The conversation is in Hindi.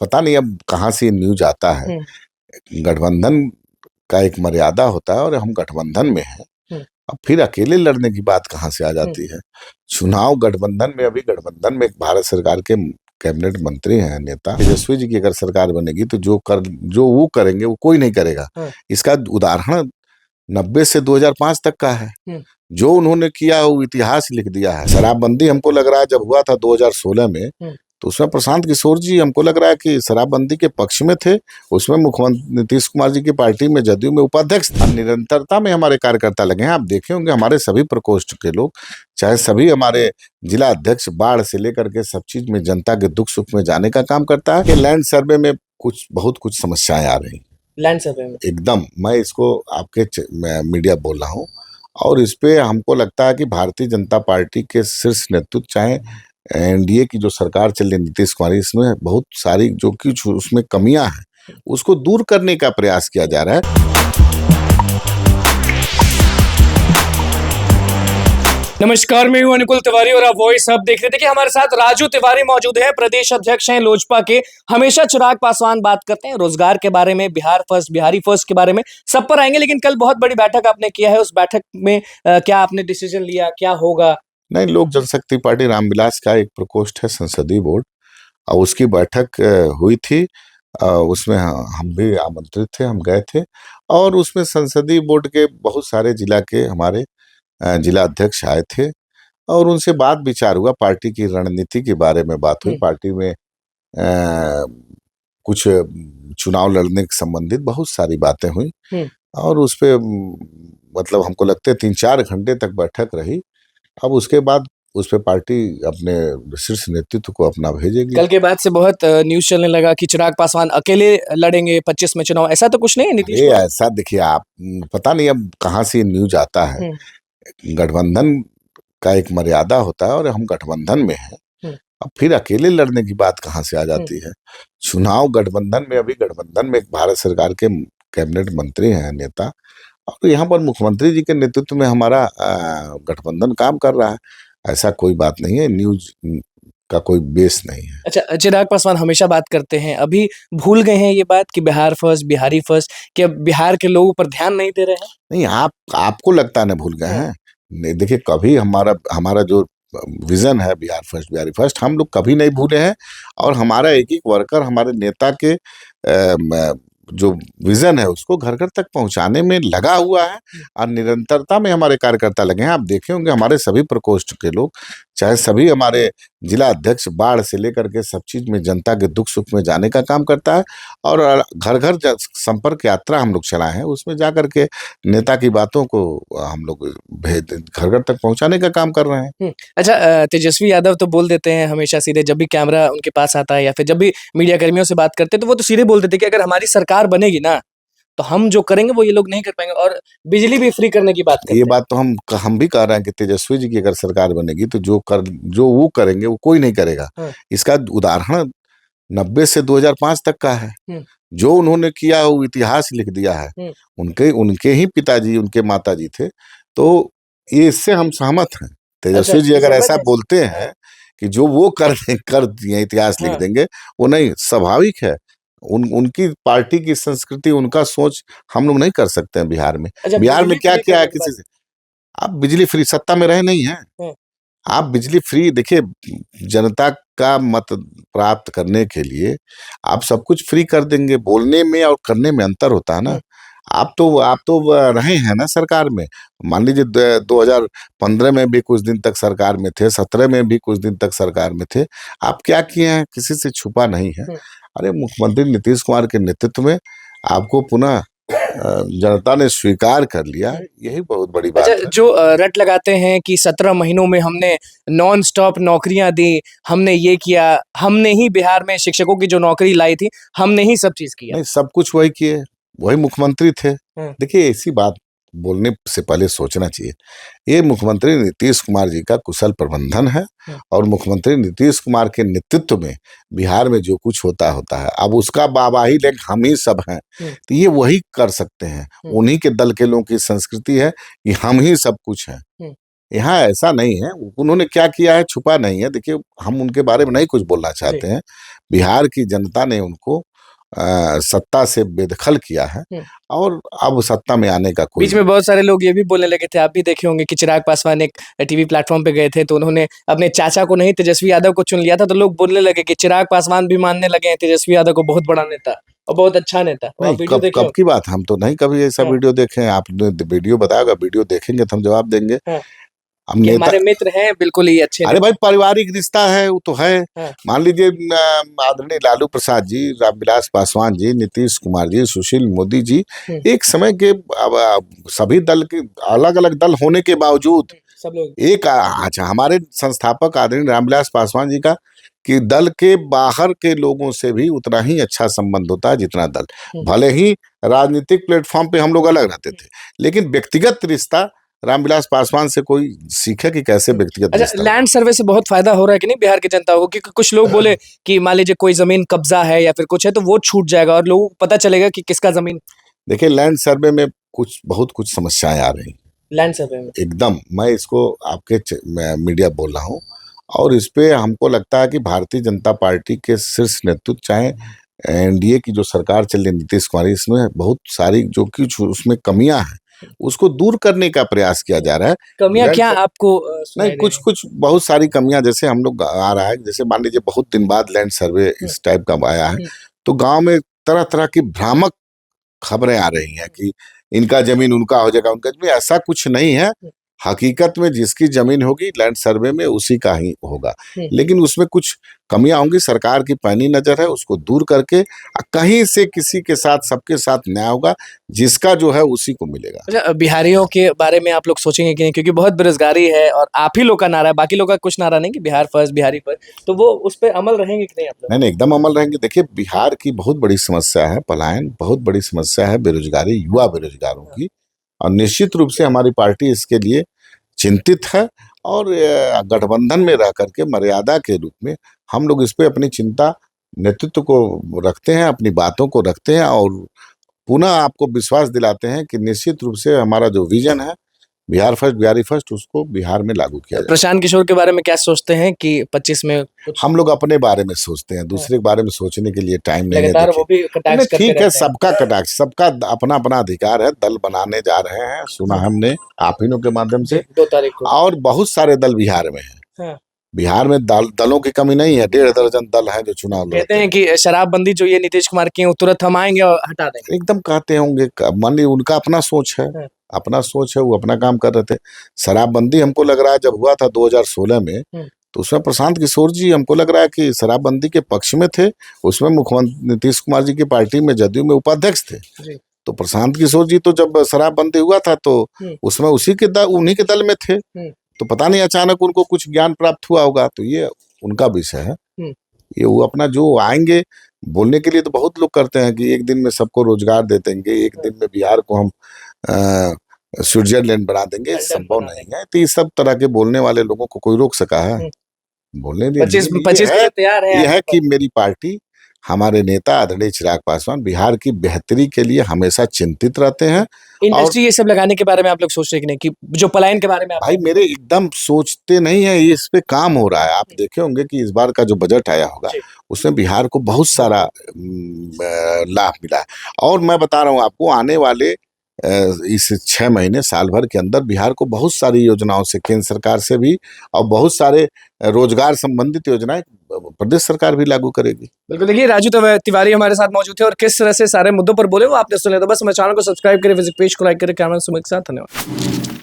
पता नहीं अब कहाँ से ये न्यूज आता है। गठबंधन का एक मर्यादा होता है और हम गठबंधन में हैं। अब फिर अकेले लड़ने की बात कहाँ से आ जाती है। चुनाव गठबंधन में, अभी गठबंधन में भारत सरकार के कैबिनेट मंत्री हैं, नेता तेजस्वी जी की अगर सरकार बनेगी तो जो वो करेंगे वो कोई नहीं करेगा। इसका उदाहरण 90 से 2005 तक का है। जो उन्होंने किया वो इतिहास लिख दिया है। शराबबंदी हमको लग रहा है जब हुआ था 2016 में, तो उसमें प्रशांत किशोर जी हमको लग रहा है कि शराबबंदी के पक्ष में थे। उसमें मुख्यमंत्री नीतीश कुमार जी की पार्टी में, जदयू में उपाध्यक्ष था। निरंतरता में हमारे कार्यकर्ता लगे हैं। आप देखे होंगे हमारे सभी प्रकोष्ठ के लोग, चाहे सभी हमारे जिला अध्यक्ष, बाढ़ से लेकर के सब चीज में जनता के दुख सुख में जाने का काम करता है। कि लैंड सर्वे में बहुत कुछ समस्याएं आ रही, लैंड सर्वे में एकदम। मैं इसको आपके मीडिया बोल रहा हूँ और इस पे हमको लगता है कि भारतीय जनता पार्टी के शीर्ष नेतृत्व, चाहे एनडीए की जो सरकार चल रही नीतीश कुमार, इसमें बहुत सारी जो कुछ उसमें कमियां हैं उसको दूर करने का प्रयास किया जा रहा है। नमस्कार, मैं हूं अनुकुल तिवारी और आप वॉइस अब देख रहे थे कि हमारे साथ राजू तिवारी मौजूद है, प्रदेश अध्यक्ष हैं लोजपा के। हमेशा चिराग पासवान बात करते हैं रोजगार के बारे में, बिहार फर्स्ट, बिहारी फर्स्ट के बारे में, सब पर आएंगे। लेकिन कल बहुत बड़ी बैठक आपने किया है, उस बैठक में क्या आपने डिसीजन लिया, क्या होगा? नहीं, लोक जनशक्ति पार्टी रामविलास का एक प्रकोष्ठ है संसदीय बोर्ड, और उसकी बैठक हुई थी। उसमें हम भी आमंत्रित थे, हम गए थे। और उसमें संसदीय बोर्ड के बहुत सारे जिला के हमारे जिला अध्यक्ष आए थे और उनसे बात विचार हुआ। पार्टी की रणनीति के बारे में बात हुई। पार्टी में कुछ चुनाव लड़ने के संबंधित बहुत सारी बातें हुई और उस पे मतलब हमको लगते 3-4 घंटे तक बैठक रही। अब उसके बाद उस पे पार्टी अपने शीर्ष नेतृत्व को अपना भेजेगी। कल के बाद से बहुत न्यूज चलने लगा कि चिराग पासवान अकेले लड़ेंगे 25 में चुनाव। ऐसा तो कुछ नहीं है नीतीश कुमार? ऐसा देखिए, आप पता नहीं अब कहाँ से न्यूज आता है। गठबंधन का एक मर्यादा होता है और हम गठबंधन में हैं। अब फिर अकेले लड़ने की बात कहाँ से आ जाती है। चुनाव गठबंधन में, अभी गठबंधन में भारत सरकार के कैबिनेट मंत्री हैं, नेता, और यहाँ पर मुख्यमंत्री जी के नेतृत्व में हमारा गठबंधन काम कर रहा है। ऐसा कोई बात नहीं है, न्यूज का कोई बेस नहीं है। अच्छा, चिराग पासवान हमेशा बात करते हैं, अभी भूल गए हैं ये बात कि बिहार फर्स्ट, बिहारी फर्स्ट? क्या बिहार के लोगों पर ध्यान नहीं दे रहे हैं? नहीं, आपको लगता है ना भूल गए हैं। नहीं, देखिए, कभी हमारा जो विजन है बिहार फर्स्ट, बिहारी फर्स्ट, हम लोग कभी नहीं भूले हैं। और हमारा एक एक वर्कर हमारे नेता के जो विजन है उसको घर घर तक पहुंचाने में लगा हुआ है और निरंतरता में हमारे कार्यकर्ता लगे हैं। आप देखे होंगे हमारे सभी प्रकोष्ठ के लोग, चाहे सभी हमारे जिला अध्यक्ष, बाढ़ से लेकर के सब चीज में जनता के दुख सुख में जाने का काम करता है। और घर घर संपर्क यात्रा हम लोग चलाए हैं, उसमें जाकर के नेता की बातों को हम लोग घर घर तक पहुंचाने का काम कर रहे हैं। अच्छा, तेजस्वी यादव तो बोल देते हैं हमेशा सीधे, जब भी कैमरा उनके पास आता है या फिर जब भी मीडिया कर्मियों से बात करते हैं तो वो तो सीधे बोल देते हैं कि अगर हमारी सरकार बनेगी ना तो हम जो करेंगे वो ये लोग नहीं कर पाएंगे। और बिजली भी फ्री करने की बात करते ये बात तो हम भी कह रहे हैं कि तेजस्वी जी की अगर सरकार बनेगी तो जो वो करेंगे वो कोई नहीं करेगा। इसका उदाहरण 90 से 2005 तक का है। जो उन्होंने किया वो इतिहास लिख दिया है। उनके ही पिताजी, उनके माताजी थे। तो ये इससे हम सहमत हैं। तेजस्वी जी अगर ऐसा बोलते हैं कि जो वो कर दिए, इतिहास लिख देंगे, वो नहीं, स्वाभाविक है। उनकी पार्टी की संस्कृति, उनका सोच हम लोग नहीं कर सकते हैं बिहार में। अच्छा, बिहार में क्या किया है किसी से? आप बिजली फ्री सत्ता में रहे नहीं है। आप बिजली फ्री, देखिए, जनता का मत प्राप्त करने के लिए आप सब कुछ फ्री कर देंगे। बोलने में और करने में अंतर होता है ना। आप तो रहे हैं ना सरकार में। मान लीजिए 2015 में भी कुछ दिन तक सरकार में थे, 17 में भी कुछ दिन तक सरकार में थे। आप क्या किए हैं, किसी से छुपा नहीं है। अरे, मुख्यमंत्री नीतीश कुमार के नेतृत्व में आपको पुनः जनता ने स्वीकार कर लिया, यही बहुत बड़ी बात है। जो रट लगाते हैं कि 17 महीनों में हमने नॉन स्टॉप नौकरियां दी, हमने ये किया, हमने ही बिहार में शिक्षकों की जो नौकरी लाई थी, हमने ही सब चीज किया। नहीं, सब कुछ वही किए, वही मुख्यमंत्री थे। देखिए, ऐसी बात बोलने से पहले सोचना चाहिए। ये मुख्यमंत्री नीतीश कुमार जी का कुशल प्रबंधन है और मुख्यमंत्री नीतीश कुमार के नेतृत्व में बिहार में जो कुछ होता है, अब उसका वाहवाही लेकिन हम ही सब हैं। तो ये वही कर सकते हैं। उन्हीं के दल के लोगों की संस्कृति है कि हम ही सब कुछ हैं। यहाँ ऐसा नहीं है। उन्होंने क्या किया है छुपा नहीं है। देखिए, हम उनके बारे में नहीं कुछ बोलना चाहते हैं। बिहार की जनता ने उनको सत्ता से बेदखल किया है और अब सत्ता में आने का कोई बीच में बहुत सारे लोग ये भी बोलने लगे थे, आप भी देखे होंगे कि चिराग पासवान एक टीवी प्लेटफॉर्म पे गए थे तो उन्होंने अपने चाचा को नहीं तेजस्वी यादव को चुन लिया था, तो लोग बोलने लगे कि चिराग पासवान भी मानने लगे हैं तेजस्वी यादव को बहुत बड़ा नेता और बहुत अच्छा नेता। नहीं, वीडियो देखे कब की बात, हम तो नहीं कभी ऐसा वीडियो देखे हैं। आपने वीडियो बताएगा, वीडियो देखेंगे तो हम जवाब देंगे। हम कि नेता हमारे मित्र हैं बिल्कुल ही अच्छे। अरे भाई, पारिवारिक रिश्ता है, वो तो है। मान लीजिए आदरणीय लालू प्रसाद जी, रामविलास पासवान जी, नीतीश कुमार जी, सुशील मोदी जी, एक समय के सभी दल के अलग अलग दल होने के बावजूद सब लोग एक अच्छा, हमारे संस्थापक आदरणीय रामविलास पासवान जी का कि दल के बाहर के लोगों से भी उतना ही अच्छा संबंध होता है जितना दल। भले ही राजनीतिक प्लेटफॉर्म पे हम लोग अलग रहते थे, लेकिन व्यक्तिगत रिश्ता रामविलास पासवान से कोई सीखे कि कैसे व्यक्तिगत अच्छा, लैंड सर्वे से बहुत फायदा हो रहा है कि नहीं बिहार की जनता को? क्योंकि कुछ लोग बोले कि मान लीजिए कोई जमीन कब्जा है या फिर कुछ है तो वो छूट जाएगा और लोगों को पता चलेगा कि किसका जमीन। देखिए, लैंड सर्वे में बहुत कुछ समस्याएं आ रही। लैंड सर्वे में एकदम, मैं इसको आपके मीडिया बोल रहा हूँ और इस पे हमको लगता है कि भारतीय जनता पार्टी के शीर्ष नेतृत्व, चाहे एनडीए की जो सरकार चल रही है नीतीश कुमार, इसमें बहुत सारी जो कुछ उसमें कमियां हैं उसको दूर करने का प्रयास किया जा रहा है। कमियां क्या आपको नहीं, कुछ बहुत सारी कमियां, जैसे हम लोग आ रहा है, जैसे मान लीजिए बहुत दिन बाद लैंड सर्वे इस टाइप का आया है, तो गांव में तरह तरह की भ्रामक खबरें आ रही हैं कि इनका जमीन उनका हो जाएगा, उनका जमीन। ऐसा कुछ नहीं है। हकीकत में जिसकी जमीन होगी लैंड सर्वे में उसी का ही होगा, लेकिन उसमें कुछ कमियां होंगी। सरकार की पैनी नजर है, उसको दूर करके कहीं से किसी के साथ, सबके साथ न्याय होगा, जिसका जो है उसी को मिलेगा। अच्छा, बिहारियों के बारे में आप लोग सोचेंगे कि नहीं? क्योंकि बहुत बेरोजगारी है और आप ही लोग का नारा है, बाकी लोग का कुछ नारा नहीं कि बिहार फर्स्ट, बिहारी फर्स्ट, तो वो उस पर अमल रहेंगे कि नहीं आप लोग? नहीं, एकदम अमल रहेंगे। देखिए, बिहार की बहुत बड़ी समस्या है पलायन, बहुत बड़ी समस्या है बेरोजगारी, युवा बेरोजगारों की, और निश्चित रूप से हमारी पार्टी इसके लिए चिंतित है और गठबंधन में रह करके मर्यादा के रूप में हम लोग इस पे अपनी चिंता नेतृत्व को रखते हैं, अपनी बातों को रखते हैं और पुनः आपको विश्वास दिलाते हैं कि निश्चित रूप से हमारा जो विजन है बिहार फर्स्ट, बिहारी फर्स्ट, उसको बिहार में लागू किया जाए। प्रशांत किशोर के बारे में क्या सोचते हैं कि 25 में कुछ? हम लोग अपने बारे में सोचते हैं, दूसरे के बारे में सोचने के लिए टाइम नहीं है। लगातार वो भी कटाक्ष करते ठीक है, रहते हैं। सबका कटाक्ष, सबका अपना अपना अधिकार है। दल बनाने जा रहे हैं, सुना हमने आप ही लोग के माध्यम से, 2 तारीख को, और बहुत सारे दल बिहार में हैं। बिहार में दलों की कमी नहीं है, 1.5 दर्जन दल हैं जो चुनाव लड़ते हैं। कहते हैं कि शराबबंदी जो ये नीतीश कुमार की है वो तुरंत हम आएंगे और हटा देंगे। एकदम कहते होंगे, मान लीजिए उनका अपना सोच है, अपना सोच है, वो अपना काम कर रहे थे। शराबबंदी हमको लग रहा है जब हुआ था 2016 में, तो उसमें प्रशांत किशोर जी हमको लग रहा है कि शराबबंदी के पक्ष में थे। उसमें मुख्यमंत्री नीतीश कुमार जी की पार्टी में जदयू में उपाध्यक्ष थे। तो प्रशांत किशोर जी तो जब शराबबंदी हुआ था तो उसमें उन्हीं के दल में थे। तो पता नहीं अचानक उनको कुछ ज्ञान प्राप्त हुआ होगा, तो ये उनका विषय है। ये वो अपना जो आएंगे बोलने के लिए तो बहुत लोग करते हैं कि एक दिन में सबको रोजगार दे देंगे, एक दिन में बिहार को हम स्विट्जरलैंड बना देंगे, संभव नहीं है। तो ये सब तरह के बोलने वाले लोगों को कोई रोक सका है? बोलने दीजिए। 25 में तैयार है। यह है कि मेरी पार्टी, हमारे नेता आदरणीय चिराग पासवान बिहार की बेहतरी के लिए हमेशा चिंतित रहते हैं। इंडस्ट्री ये सब लगाने के बारे में आप लोग सोच रहे कि नहीं, कि जो पलायन के बारे में? भाई मेरे एकदम सोचते नहीं है, इस पे काम हो रहा है। आप देखे होंगे कि इस बार का जो बजट आया होगा उसमें बिहार को बहुत सारा लाभ मिला है। और मैं बता रहा हूँ आपको, आने वाले इस 6 महीने, साल भर के अंदर बिहार को बहुत सारी योजनाओं से, केंद्र सरकार से भी, और बहुत सारे रोजगार संबंधित योजनाएं प्रदेश सरकार भी लागू करेगी। बिल्कुल। देखिए, राजू तिवारी हमारे साथ मौजूद थे और किस तरह से सारे मुद्दों पर बोले वो आपने सुने। तो बस हमारे चैनल को सब्सक्राइब करें, फेसबुक पेज को लाइक करें। कैमरा सुमित के साथ, धन्यवाद।